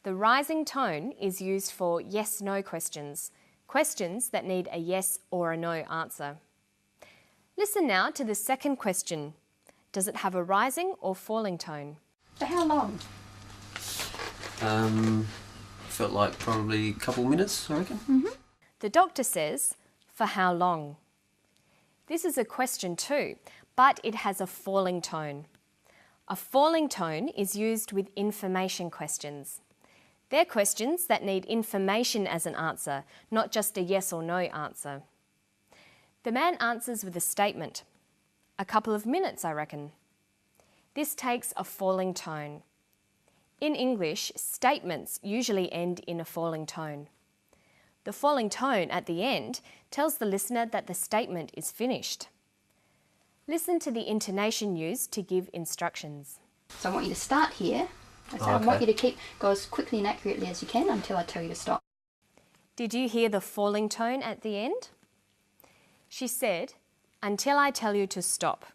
The rising tone is used for yes-no questions, questions that need a yes or a no answer. Listen now to the second question. Does it have a rising or falling tone? For how long? Felt like probably a couple minutes, I reckon. The doctor says, for how long? This is a question too, but it has a falling tone. A falling tone is used with information questions. They're questions that need information as an answer, not just a yes or no answer. The man answers with a statement. A couple of minutes, I reckon. This takes a falling tone. In English, statements usually end in a falling tone. The falling tone at the end tells the listener that the statement is finished. Listen to the intonation used to give instructions. So I want you to start here. I want you to go as quickly and accurately as you can until I tell you to stop. Did you hear the falling tone at the end? She said, until I tell you to stop.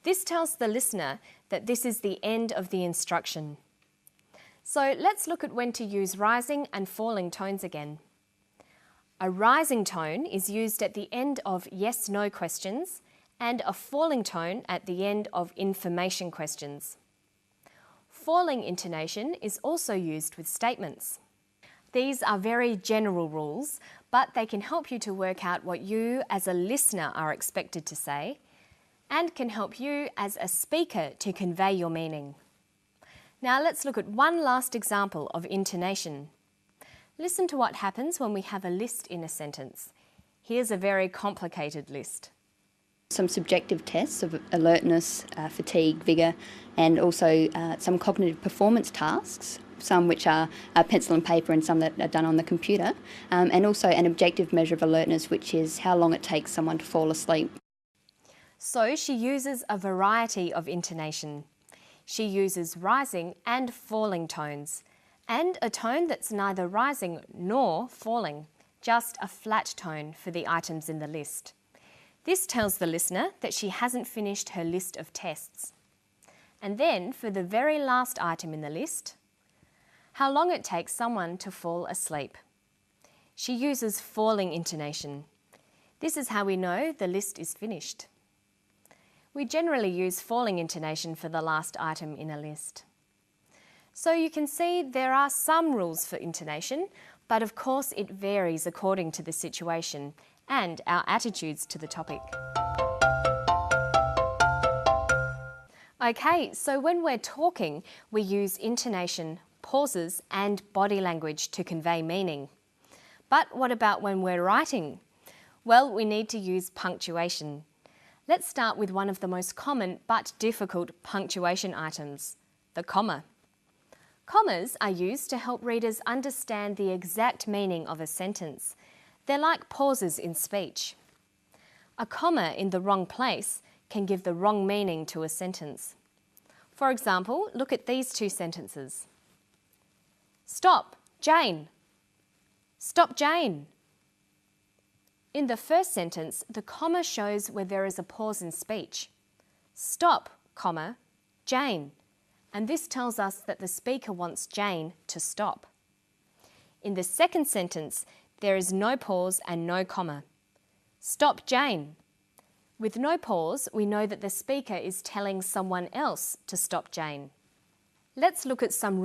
This tells the listener that this is the end of the instruction. So let's look at when to use rising and falling tones again. A rising tone is used at the end of yes-no questions and a falling tone at the end of information questions. Falling intonation is also used with statements. These are very general rules, but they can help you to work out what you as a listener are expected to say and can help you as a speaker to convey your meaning. Now let's look at one last example of intonation. Listen to what happens when we have a list in a sentence. Here's a very complicated list. Some subjective tests of alertness, fatigue, vigour, and also some cognitive performance tasks, some which are pencil and paper and some that are done on the computer, and also an objective measure of alertness, which is how long it takes someone to fall asleep. So she uses a variety of intonation. She uses rising and falling tones, and a tone that's neither rising nor falling, just a flat tone for the items in the list. This tells the listener that she hasn't finished her list of tests. And then, for the very last item in the list, how long it takes someone to fall asleep. She uses falling intonation. This is how we know the list is finished. We generally use falling intonation for the last item in a list. So you can see there are some rules for intonation, but of course it varies according to the situation and our attitudes to the topic. Okay, so when we're talking, we use intonation, pauses and body language to convey meaning. But what about when we're writing? Well, we need to use punctuation. Let's start with one of the most common but difficult punctuation items, the comma. Commas are used to help readers understand the exact meaning of a sentence. They're like pauses in speech. A comma in the wrong place can give the wrong meaning to a sentence. For example, look at these two sentences. Stop, Jane. Stop, Jane. In the first sentence, the comma shows where there is a pause in speech. Stop, comma, Jane. And this tells us that the speaker wants Jane to stop. In the second sentence, there is no pause and no comma. Stop, Jane. With no pause, we know that the speaker is telling someone else to stop Jane. Let's look at some rules.